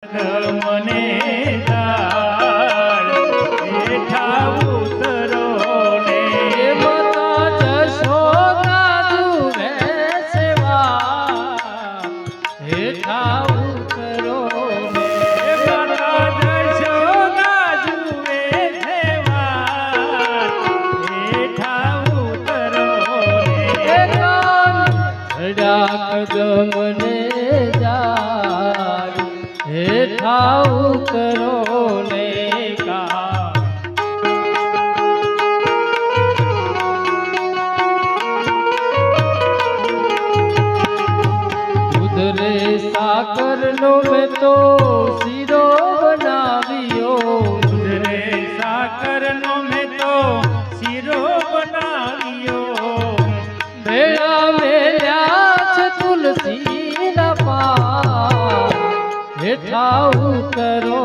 મને હેઠા ઉતરો ને માતા જશોદા જુએ સેવા હેઠા ઉતરો ને માતા જશોદા જુએ સેવા હેઠા ઉતરો ને કદમને હેઠા ઉતરો ને દૂધ રે સાકર નો મેં તો શીરો બનાવ્યો દૂધ રે સાકર નો મેં તો શીરો બનાવ્યો ભેળા મેલ્યા છે તુલસી ના પાન હેઠા ઉતરો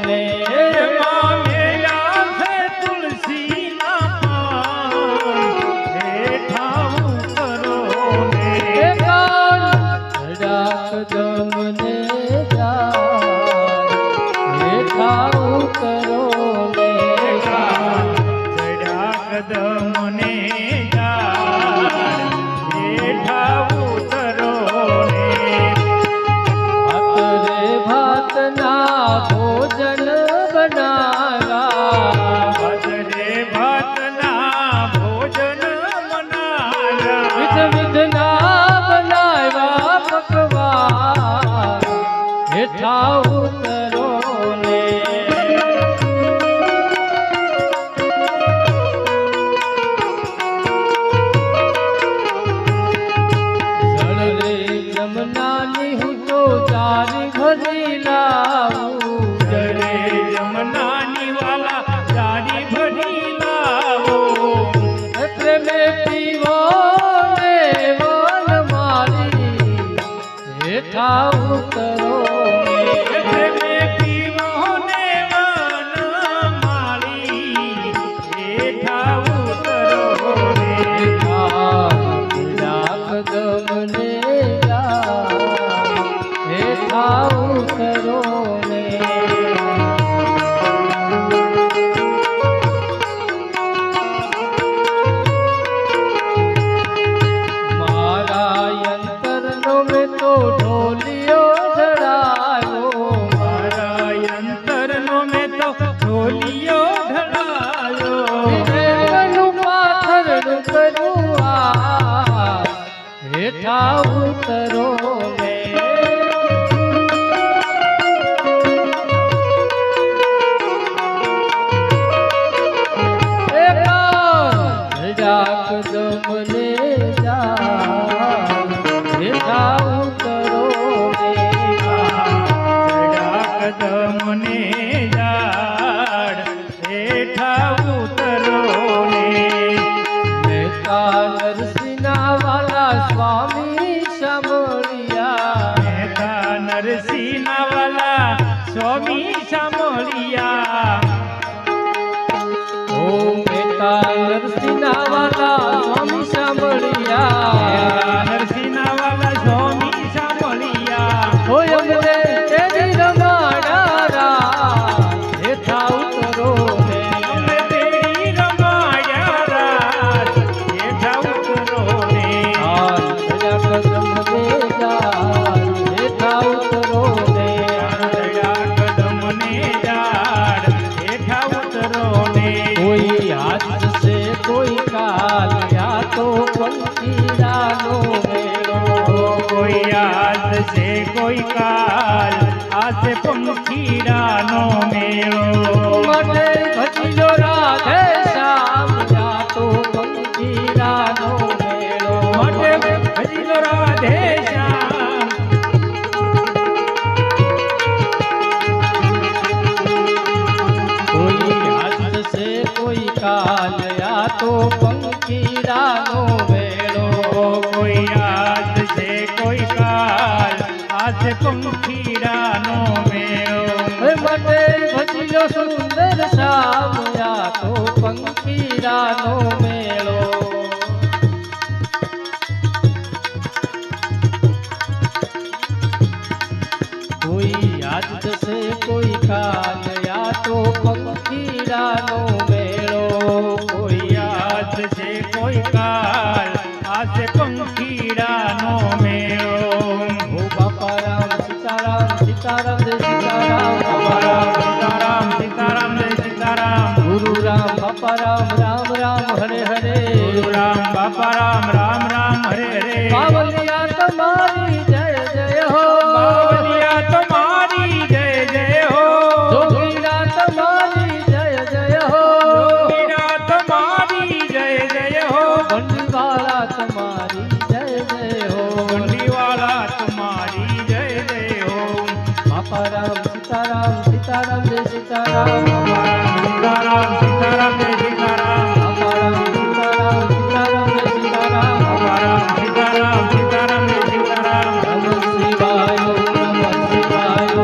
ને મેલા છે તુલસી ના હેઠા ઉતરો ને કદમને હેઠા ઉતરો ને ચડ્યા કદમને હેઠા ઉતરો ને ભાતના ભોજન બનાવ્યા ભજરે ભાતના ભોજન બનાવ્યા વિધ વિધના બનાવ્યા પકવાન હેઠા ઉતરો ને જળ રે જમનાની હું તો ચારી ભરી લાવું જરે જમનાની વાલા ચારી ભરી લાવો પ્રેમે પીવો ને વન મારી હેઠા ઉતરો ને પ્રેમે પીવો ને વન મારી હેઠા ઉતરો ને કદમને હેઠા ઉતરો ને મારા યંત્રનો મેં તો ઢોલિયો ઢળાયો મારા યંત્રનો મેં તો ઢોલિયો ઢળાયો વિવેકનું પાથરનું કરું આ હેઠા ઉતરો ને કદમને હેઠા ઉતરો ને કદમને હેઠા ઉતરો ને મહેતા નરસિંહના વાલા સ્વામી સાંભળ્યા મહેતા નરસિંહના વાલા સ્વામી સાંભળ્યા ઓ મહેતા નરસિંહના વાલા સ્વામી સાંભળ્યા નરસિંહના વાલા સ્વામી સાંભળ્યા હોય અમને તેરી રમાડારા હેઠા ઉતરો ને અમે તેરી રમાડ્યા રાત હેઠા ઉતરો ને કદમને હેઠા ઉતરો ને કદમને હેઠા ઉતરો ને કોઈ હાથ છે કોઈ કાલ યા તો પંખીડાનો મેળો કોઈ યાદ છે કોઈ કાલ આસે પંખીડાનો મેળો માટે ભજલો રાધે શ્યામ યા તો પંખીડાનો મેળો માટે ભજલો રાધે શ્યામ કોઈ હાથ છે કોઈ કાલ યા તો પંખીડાનો મેળો કોઈ યાદ છે કોઈ કાલ આસે પંખીડાનો મેળો માટે ભજલો સુંદર શ્યામ યા તો પંખીડાનો મેળો કોઈ યાદ કાલ આ તો પંખીડાનો મેળો. કોઈ યાદ છે કોઈ કાલ આસે પંખીડાનો મેળો. ઓ બાપા રામ સીતારામ સીતારામ જય સીતારામ. બાપા રામ સીતારામ સીતારામ જય સીતારામ. ગુરુ રામ બાપા રામ રામ રામ હરે હરે. ગુરુ રામ બાપા રામ રામ રામ હરે હરે. બાવલિયા તમારી જય જય હો. બાવલિયા તમારી જય જય હો. જોગીરા તમારી જય જય હો. મીરા તમારી જય જય હો. બંડીવાળા તમારી જય જય હો. કંડીવાલા તમારી જય જય હો. બાપા રામ સીતારામ સીતારામ જય સીતારામ. સીતારામ સીતારામ જય સીતારામ. બાપા રામ સીતારામ સીતારામ જય સીતારામ. સીતારામ સીતારામ જય સીતારામ. નમઃ શિવાય નમઃ શિવાય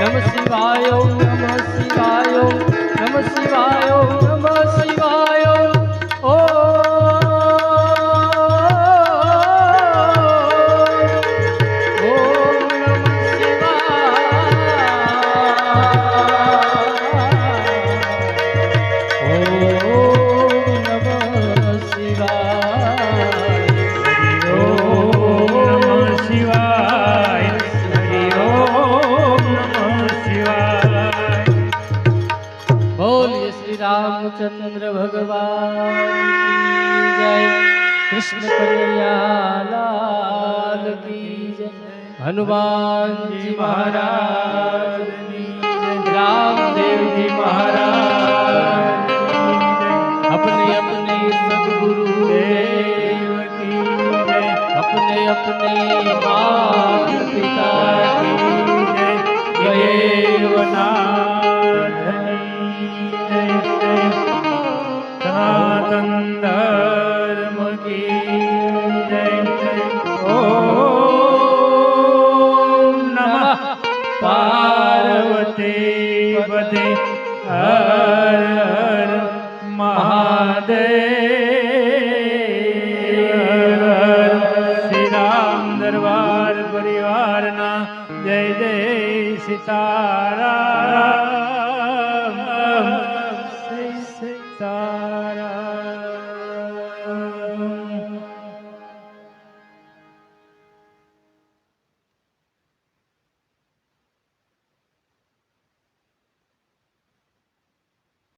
નમઃ શિવાય નમઃ શિવાય નમઃ શિવાય નમઃ શિવાય નમઃ શિવાય. ઓ બોલીએ શ્રી રામચંદ્ર ભગવાન કી જય. કૃષ્ણ કનૈયા લાલ કી જય. હનુમાનજી મહારાજની જય. રામદેવજી મહારાજ अपने अपने सदगुरु देव की जय. अपने अपने माता पिता की जय. देवनाथनी जय जय. सनातन धर्म की जय जय. ओम नमः पार्वती पते हर हर મહાદેવ. શ્રી રામ દરબાર પરિવારના જય જય સીતારામ. સીતારામ.